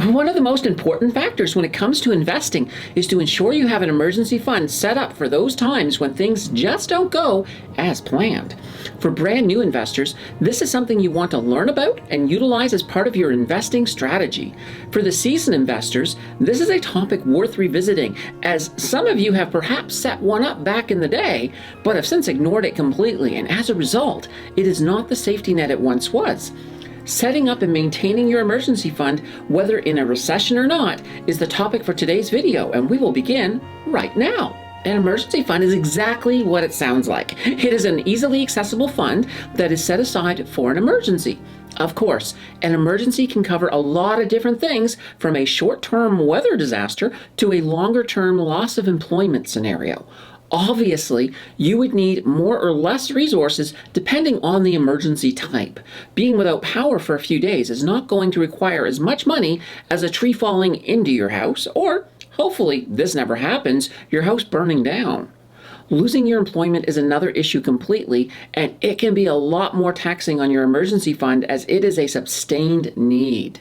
One of the most important factors when it comes to investing is to ensure you have an emergency fund set up for those times when things just don't go as planned. For brand new investors, this is something you want to learn about and utilize as part of your investing strategy. For the seasoned investors, this is a topic worth revisiting, as some of you have perhaps set one up back in the day, but have since ignored it completely, and as a result, it is not the safety net it once was. Setting up and maintaining your emergency fund, whether in a recession or not, is the topic for today's video, and we will begin right now. An emergency fund is exactly what it sounds like. It is an easily accessible fund that is set aside for an emergency. Of course, an emergency can cover a lot of different things, from a short-term weather disaster to a longer-term loss of employment scenario. Obviously, you would need more or less resources depending on the emergency type. Being without power for a few days is not going to require as much money as a tree falling into your house, or, hopefully this never happens, your house burning down. Losing your employment is another issue completely, and it can be a lot more taxing on your emergency fund as it is a sustained need.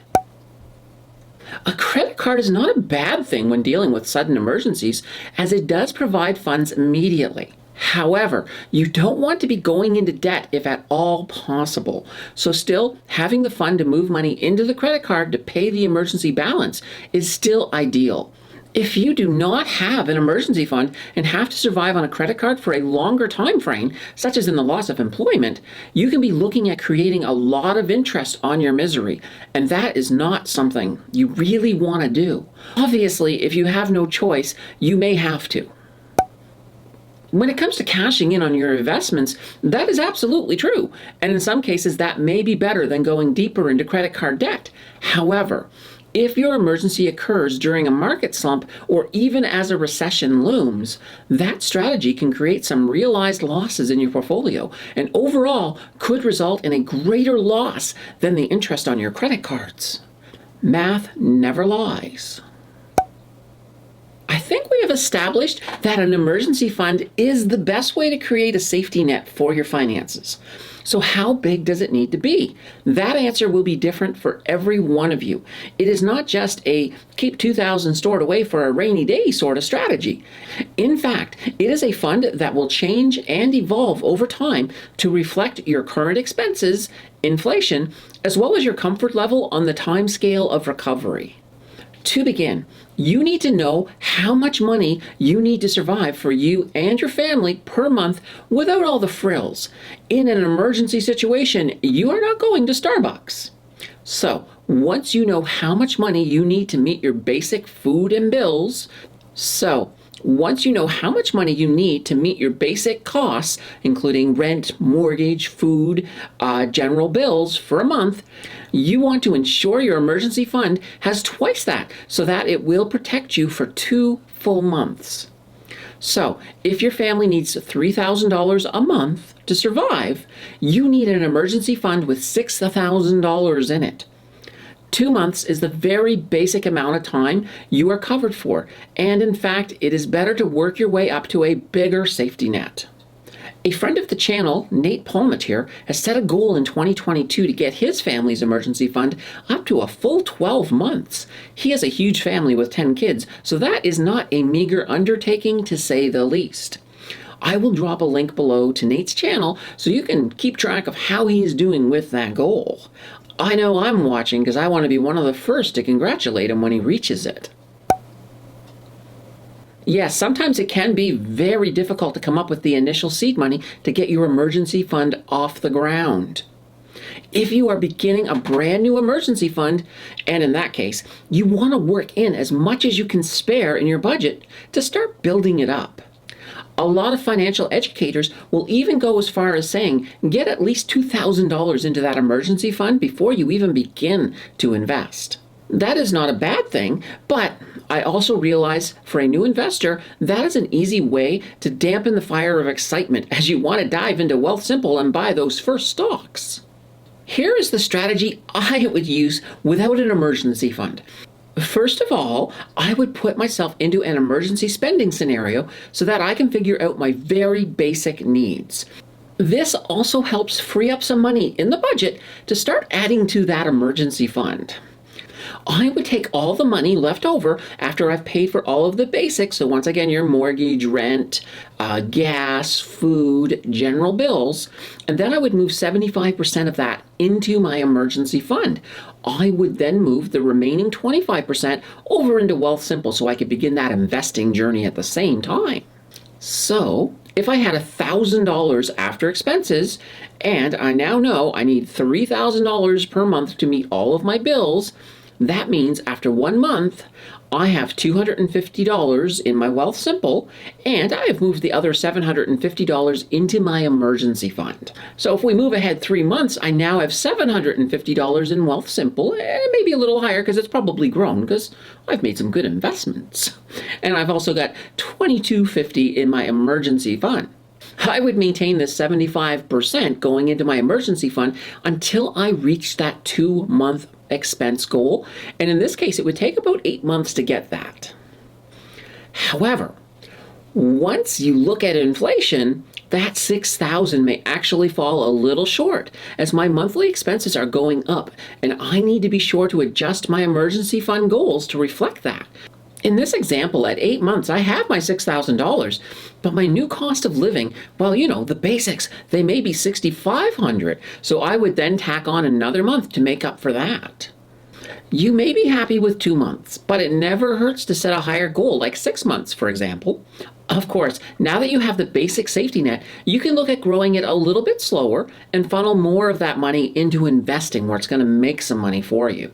A credit card is not a bad thing when dealing with sudden emergencies, as it does provide funds immediately. However, you don't want to be going into debt if at all possible. So still, having the fund to move money into the credit card to pay the emergency balance is still ideal. If you do not have an emergency fund and have to survive on a credit card for a longer time frame, such as in the loss of employment, you can be looking at creating a lot of interest on your misery, and that is not something you really want to do. Obviously, if you have no choice, you may have to. When it comes to cashing in on your investments, that is absolutely true, and in some cases that may be better than going deeper into credit card debt. However, if your emergency occurs during a market slump or even as a recession looms, that strategy can create some realized losses in your portfolio and overall could result in a greater loss than the interest on your credit cards. Math never lies. I think we have established that an emergency fund is the best way to create a safety net for your finances. So how big does it need to be? That answer will be different for every one of you. It is not just a keep $2,000 stored away for a rainy day sort of strategy. In fact, it is a fund that will change and evolve over time to reflect your current expenses, inflation, as well as your comfort level on the time scale of recovery. To begin, you need to know how much money you need to survive for you and your family per month without all the frills. In an emergency situation, you are not going to Starbucks. So, once you know how much money you need to meet your basic food and bills, costs, including rent, mortgage, food, general bills for a month, you want to ensure your emergency fund has twice that so that it will protect you for 2 full months. So, if your family needs $3,000 a month to survive, you need an emergency fund with $6,000 in it. 2 months is the very basic amount of time you are covered for, and in fact, it is better to work your way up to a bigger safety net. A friend of the channel, Nate Palmatier, has set a goal in 2022 to get his family's emergency fund up to a full 12 months. He has a huge family with 10 kids, so that is not a meager undertaking to say the least. I will drop a link below to Nate's channel so you can keep track of how he is doing with that goal. I know I'm watching because I want to be one of the first to congratulate him when he reaches it. Yes, sometimes it can be very difficult to come up with the initial seed money to get your emergency fund off the ground. If you are beginning a brand new emergency fund, and in that case, you want to work in as much as you can spare in your budget to start building it up. A lot of financial educators will even go as far as saying, get at least $2,000 into that emergency fund before you even begin to invest. That is not a bad thing, but I also realize for a new investor, that is an easy way to dampen the fire of excitement as you want to dive into Wealthsimple and buy those first stocks. Here is the strategy I would use without an emergency fund. First of all, I would put myself into an emergency spending scenario so that I can figure out my very basic needs. This also helps free up some money in the budget to start adding to that emergency fund. I would take all the money left over after I've paid for all of the basics. So once again, your mortgage, rent, gas, food, general bills. And then I would move 75% of that into my emergency fund. I would then move the remaining 25% over into Wealthsimple so I could begin that investing journey at the same time. So if I had $1,000 after expenses, and I now know I need $3,000 per month to meet all of my bills, that means after 1 month, I have $250 in my Wealthsimple, and I have moved the other $750 into my emergency fund. So if we move ahead 3 months, I now have $750 in Wealthsimple, and maybe a little higher because it's probably grown because I've made some good investments. And I've also got $2,250 in my emergency fund. I would maintain this 75% going into my emergency fund until I reach that 2-month expense goal. And in this case, it would take about 8 months to get that. However, once you look at inflation, that $6,000 may actually fall a little short as my monthly expenses are going up, and I need to be sure to adjust my emergency fund goals to reflect that. In this example, at 8 months, I have my $6,000, but my new cost of living, well, the basics, they may be $6,500. So I would then tack on another month to make up for that. You may be happy with 2 months, but it never hurts to set a higher goal, like 6 months, for example. Of course, now that you have the basic safety net, you can look at growing it a little bit slower and funnel more of that money into investing where it's going to make some money for you.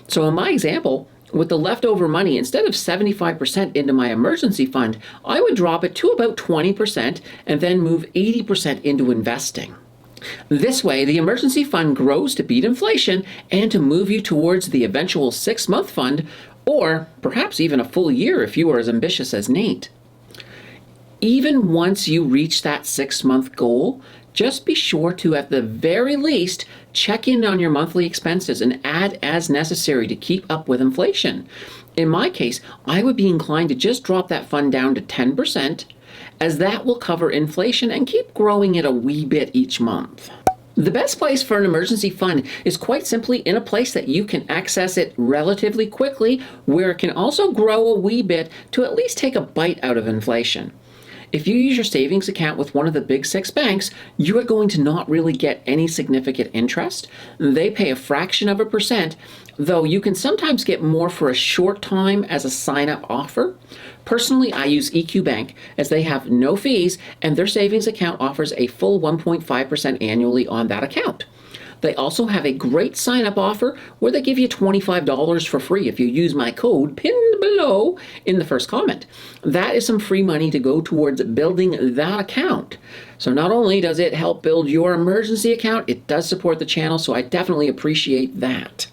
So in my example, with the leftover money, instead of 75% into my emergency fund, I would drop it to about 20% and then move 80% into investing. This way, the emergency fund grows to beat inflation and to move you towards the eventual 6-month fund, or perhaps even a full year if you are as ambitious as Nate. Even once you reach that 6-month goal, just be sure to, at the very least, check in on your monthly expenses and add as necessary to keep up with inflation. In my case, I would be inclined to just drop that fund down to 10%, as that will cover inflation and keep growing it a wee bit each month. The best place for an emergency fund is quite simply in a place that you can access it relatively quickly, where it can also grow a wee bit to at least take a bite out of inflation. If you use your savings account with one of the big 6 banks, you are going to not really get any significant interest. They pay a fraction of a percent, though you can sometimes get more for a short time as a sign-up offer. Personally, I use EQ Bank as they have no fees and their savings account offers a full 1.5% annually on that account. They also have a great sign-up offer where they give you $25 for free if you use my code pinned below in the first comment. That is some free money to go towards building that account. So not only does it help build your emergency account, it does support the channel, so I definitely appreciate that.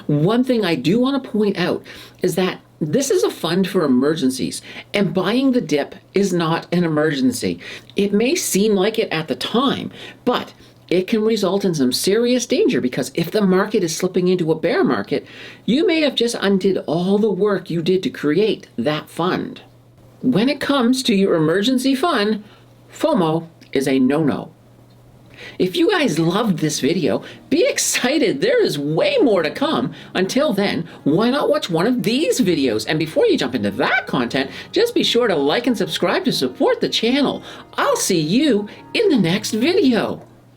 One thing I do want to point out is that this is a fund for emergencies, and buying the dip is not an emergency. It may seem like it at the time, but it can result in some serious danger, because if the market is slipping into a bear market, you may have just undid all the work you did to create that fund. When it comes to your emergency fund, FOMO is a no-no. If you guys loved this video, be excited. There is way more to come. Until then, why not watch one of these videos? And before you jump into that content, just be sure to like and subscribe to support the channel. I'll see you in the next video.